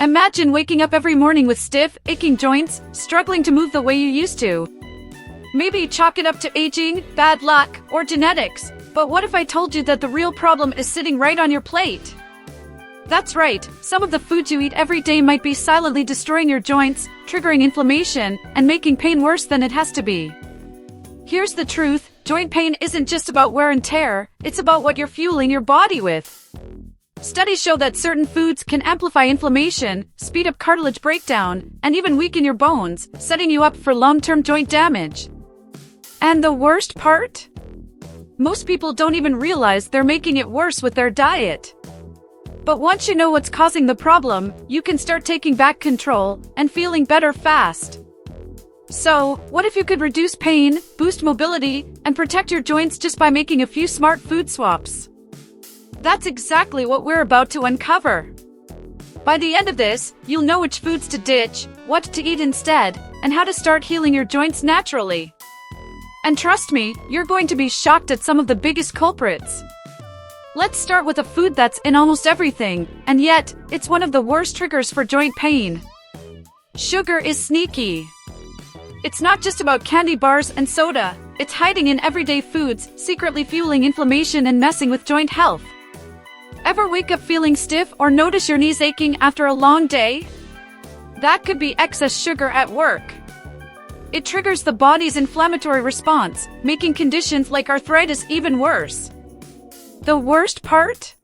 Imagine waking up every morning with stiff, aching joints, struggling to move the way you used to. Maybe you chalk it up to aging, bad luck, or genetics. But what if I told you that the real problem is sitting right on your plate? That's right, some of the foods you eat every day might be silently destroying your joints, triggering inflammation, and making pain worse than it has to be. Here's the truth, joint pain isn't just about wear and tear, it's about what you're fueling your body with. Studies show that certain foods can amplify inflammation, speed up cartilage breakdown, and even weaken your bones, setting you up for long-term joint damage. And the worst part? Most people don't even realize they're making it worse with their diet. But once you know what's causing the problem, you can start taking back control and feeling better fast. So, what if you could reduce pain, boost mobility, and protect your joints just by making a few smart food swaps? That's exactly what we're about to uncover. By the end of this, you'll know which foods to ditch, what to eat instead, and how to start healing your joints naturally. And trust me, you're going to be shocked at some of the biggest culprits. Let's start with a food that's in almost everything, and yet, it's one of the worst triggers for joint pain. Sugar is sneaky. It's not just about candy bars and soda, it's hiding in everyday foods, secretly fueling inflammation and messing with joint health. Ever wake up feeling stiff or notice your knees aching after a long day? That could be excess sugar at work. It triggers the body's inflammatory response, making conditions like arthritis even worse. The worst part?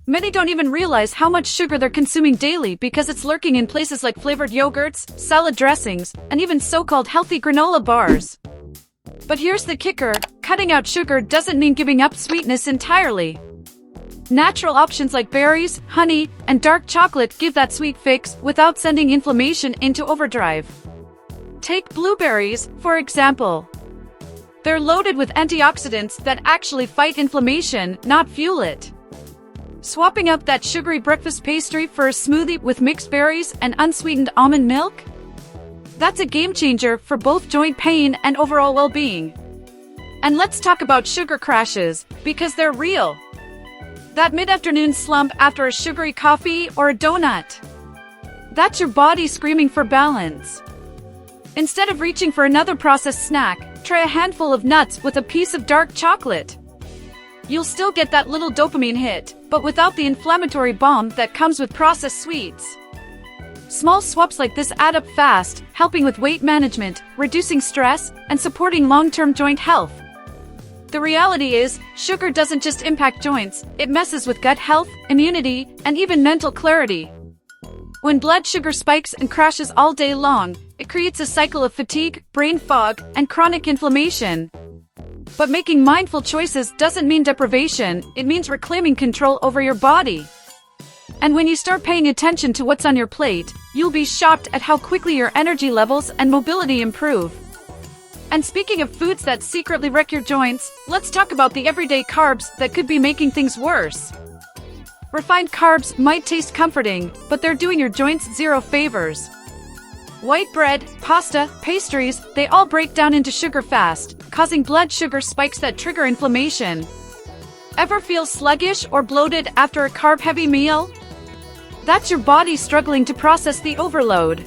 Many don't even realize how much sugar they're consuming daily because it's lurking in places like flavored yogurts, salad dressings, and even so-called healthy granola bars. But here's the kicker, cutting out sugar doesn't mean giving up sweetness entirely. Natural options like berries, honey, and dark chocolate give that sweet fix without sending inflammation into overdrive. Take blueberries, for example. They're loaded with antioxidants that actually fight inflammation, not fuel it. Swapping out that sugary breakfast pastry for a smoothie with mixed berries and unsweetened almond milk? That's a game changer for both joint pain and overall well-being. And let's talk about sugar crashes, because they're real. That mid-afternoon slump after a sugary coffee or a donut. That's your body screaming for balance. Instead of reaching for another processed snack, try a handful of nuts with a piece of dark chocolate. You'll still get that little dopamine hit, but without the inflammatory bomb that comes with processed sweets. Small swaps like this add up fast, helping with weight management, reducing stress, and supporting long-term joint health. The reality is, sugar doesn't just impact joints, it messes with gut health, immunity, and even mental clarity. When blood sugar spikes and crashes all day long, it creates a cycle of fatigue, brain fog, and chronic inflammation. But making mindful choices doesn't mean deprivation, it means reclaiming control over your body. And when you start paying attention to what's on your plate, you'll be shocked at how quickly your energy levels and mobility improve. And speaking of foods that secretly wreck your joints, let's talk about the everyday carbs that could be making things worse. Refined carbs might taste comforting, but they're doing your joints zero favors. White bread, pasta, pastries, they all break down into sugar fast, causing blood sugar spikes that trigger inflammation. Ever feel sluggish or bloated after a carb-heavy meal? That's your body struggling to process the overload.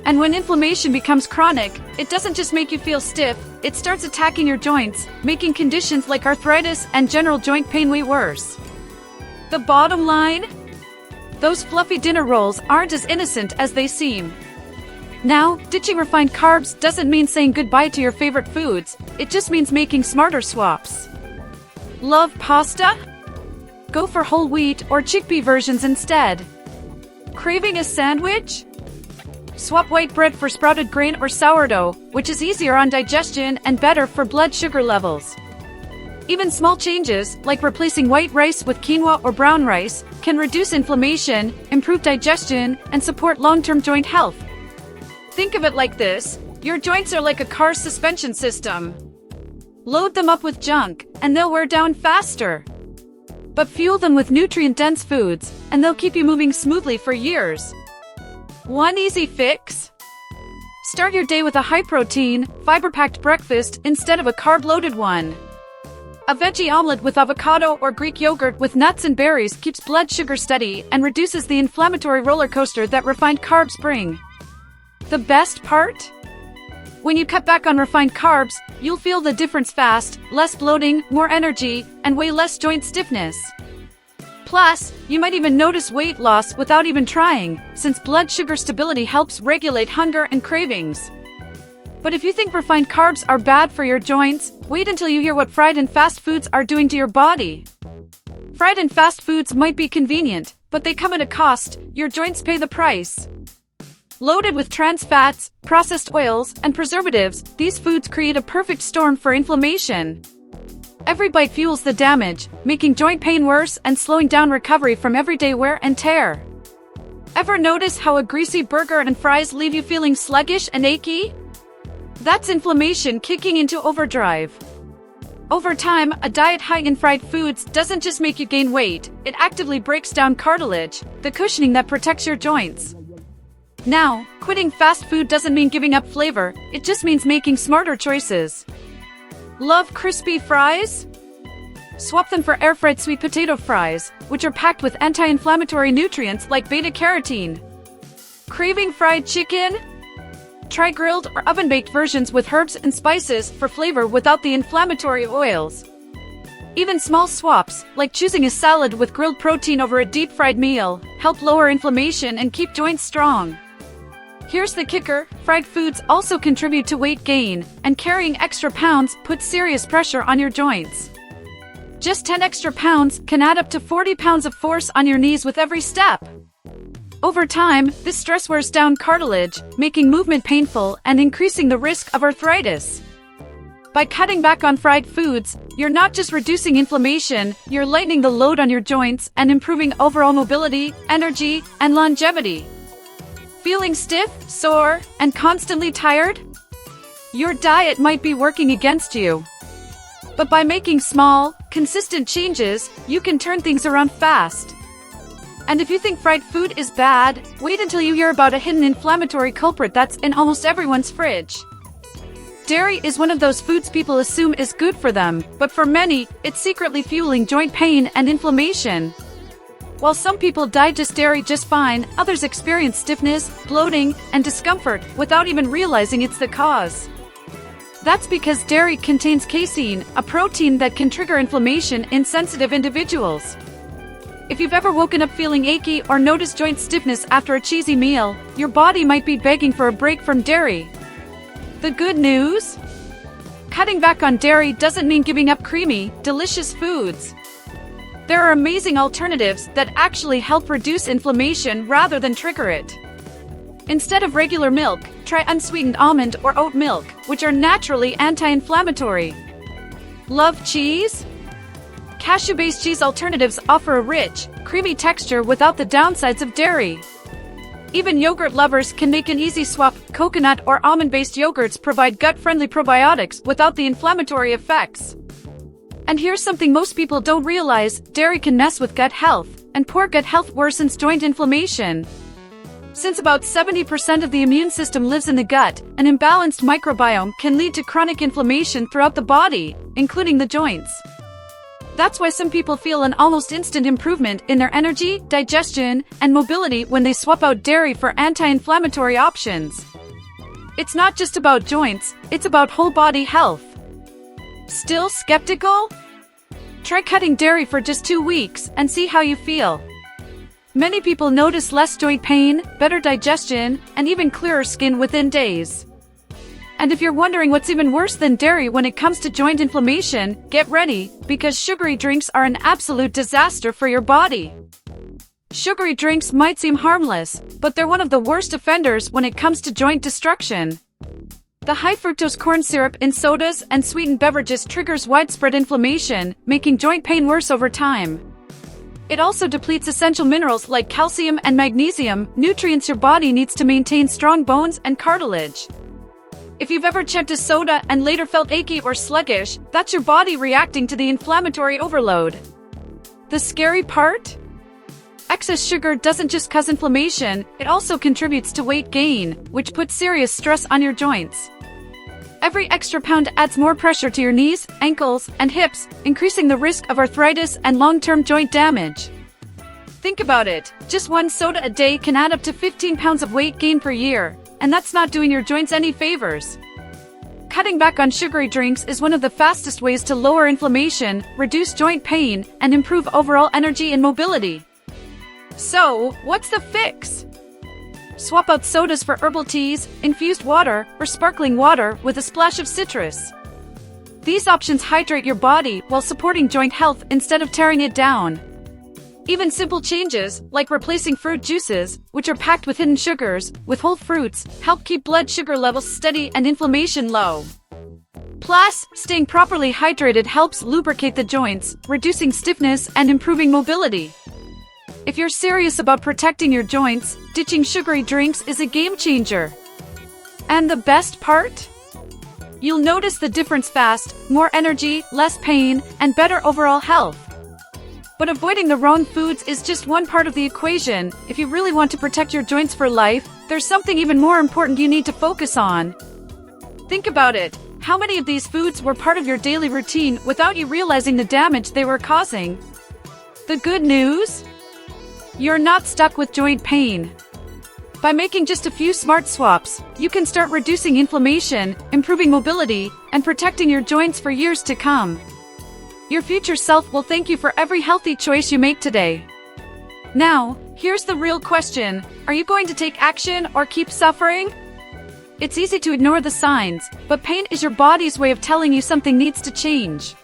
And when inflammation becomes chronic, it doesn't just make you feel stiff, it starts attacking your joints, making conditions like arthritis and general joint pain way worse. The bottom line? Those fluffy dinner rolls aren't as innocent as they seem. Now, ditching refined carbs doesn't mean saying goodbye to your favorite foods, it just means making smarter swaps. Love pasta? Go for whole wheat or chickpea versions instead. Craving a sandwich? Swap white bread for sprouted grain or sourdough, which is easier on digestion and better for blood sugar levels. Even small changes, like replacing white rice with quinoa or brown rice, can reduce inflammation, improve digestion, and support long-term joint health. Think of it like this, your joints are like a car's suspension system. Load them up with junk, and they'll wear down faster. But fuel them with nutrient-dense foods, and they'll keep you moving smoothly for years. One easy fix? Start your day with a high-protein, fiber-packed breakfast instead of a carb-loaded one. A veggie omelet with avocado or Greek yogurt with nuts and berries keeps blood sugar steady and reduces the inflammatory roller coaster that refined carbs bring. The best part? When you cut back on refined carbs, you'll feel the difference fast, less bloating, more energy, and way less joint stiffness. Plus, you might even notice weight loss without even trying, since blood sugar stability helps regulate hunger and cravings. But if you think refined carbs are bad for your joints, wait until you hear what fried and fast foods are doing to your body. Fried and fast foods might be convenient, but they come at a cost. Your joints pay the price. Loaded with trans fats, processed oils, and preservatives, these foods create a perfect storm for inflammation. Every bite fuels the damage, making joint pain worse and slowing down recovery from everyday wear and tear. Ever notice how a greasy burger and fries leave you feeling sluggish and achy? That's inflammation kicking into overdrive. Over time, a diet high in fried foods doesn't just make you gain weight, it actively breaks down cartilage, the cushioning that protects your joints. Now, quitting fast food doesn't mean giving up flavor, it just means making smarter choices. Love crispy fries? Swap them for air-fried sweet potato fries, which are packed with anti-inflammatory nutrients like beta-carotene. Craving fried chicken? Try grilled or oven-baked versions with herbs and spices for flavor without the inflammatory oils. Even small swaps, like choosing a salad with grilled protein over a deep-fried meal, help lower inflammation and keep joints strong. Here's the kicker, fried foods also contribute to weight gain, and carrying extra pounds puts serious pressure on your joints. Just 10 extra pounds can add up to 40 pounds of force on your knees with every step. Over time, this stress wears down cartilage, making movement painful and increasing the risk of arthritis. By cutting back on fried foods, you're not just reducing inflammation, you're lightening the load on your joints and improving overall mobility, energy, and longevity. Feeling stiff, sore, and constantly tired? Your diet might be working against you. But by making small, consistent changes, you can turn things around fast. And if you think fried food is bad, wait until you hear about a hidden inflammatory culprit that's in almost everyone's fridge. Dairy is one of those foods people assume is good for them, but for many, it's secretly fueling joint pain and inflammation. While some people digest dairy just fine, others experience stiffness, bloating, and discomfort without even realizing it's the cause. That's because dairy contains casein, a protein that can trigger inflammation in sensitive individuals. If you've ever woken up feeling achy or noticed joint stiffness after a cheesy meal, your body might be begging for a break from dairy. The good news? Cutting back on dairy doesn't mean giving up creamy, delicious foods. There are amazing alternatives that actually help reduce inflammation rather than trigger it. Instead of regular milk, try unsweetened almond or oat milk, which are naturally anti-inflammatory. Love cheese? Cashew-based cheese alternatives offer a rich, creamy texture without the downsides of dairy. Even yogurt lovers can make an easy swap. Coconut or almond-based yogurts provide gut-friendly probiotics without the inflammatory effects. And here's something most people don't realize, dairy can mess with gut health, and poor gut health worsens joint inflammation. Since about 70% of the immune system lives in the gut, an imbalanced microbiome can lead to chronic inflammation throughout the body, including the joints. That's why some people feel an almost instant improvement in their energy, digestion, and mobility when they swap out dairy for anti-inflammatory options. It's not just about joints, it's about whole body health. Still skeptical? Try cutting dairy for just 2 weeks and see how you feel. Many people notice less joint pain, better digestion, and even clearer skin within days. And if you're wondering what's even worse than dairy when it comes to joint inflammation, get ready, because sugary drinks are an absolute disaster for your body. Sugary drinks might seem harmless, but they're one of the worst offenders when it comes to joint destruction. The high fructose corn syrup in sodas and sweetened beverages triggers widespread inflammation, making joint pain worse over time. It also depletes essential minerals like calcium and magnesium, nutrients your body needs to maintain strong bones and cartilage. If you've ever chugged a soda and later felt achy or sluggish, that's your body reacting to the inflammatory overload. The scary part? Excess sugar doesn't just cause inflammation, it also contributes to weight gain, which puts serious stress on your joints. Every extra pound adds more pressure to your knees, ankles, and hips, increasing the risk of arthritis and long-term joint damage. Think about it. Just one soda a day can add up to 15 pounds of weight gain per year, and that's not doing your joints any favors. Cutting back on sugary drinks is one of the fastest ways to lower inflammation, reduce joint pain, and improve overall energy and mobility. So, what's the fix? Swap out sodas for herbal teas, infused water, or sparkling water with a splash of citrus. These options hydrate your body while supporting joint health instead of tearing it down. Even simple changes, like replacing fruit juices, which are packed with hidden sugars, with whole fruits, help keep blood sugar levels steady and inflammation low. Plus, staying properly hydrated helps lubricate the joints, reducing stiffness and improving mobility. If you're serious about protecting your joints, ditching sugary drinks is a game changer. And the best part? You'll notice the difference fast: more energy, less pain, and better overall health. But avoiding the wrong foods is just one part of the equation. If you really want to protect your joints for life, there's something even more important you need to focus on. Think about it. How many of these foods were part of your daily routine without you realizing the damage they were causing? The good news? You're not stuck with joint pain. By making just a few smart swaps, you can start reducing inflammation, improving mobility, and protecting your joints for years to come. Your future self will thank you for every healthy choice you make today. Now, here's the real question: are you going to take action or keep suffering? It's easy to ignore the signs, but pain is your body's way of telling you something needs to change.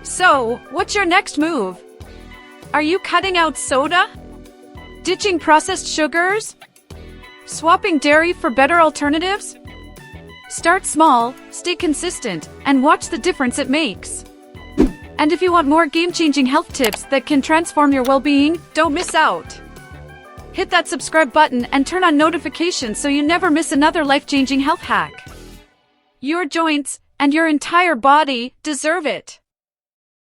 So, what's your next move? Are you cutting out soda? Ditching processed sugars? Swapping dairy for better alternatives? Start small, stay consistent, and watch the difference it makes. And if you want more game-changing health tips that can transform your well-being, don't miss out. Hit that subscribe button and turn on notifications so you never miss another life-changing health hack. Your joints and your entire body deserve it.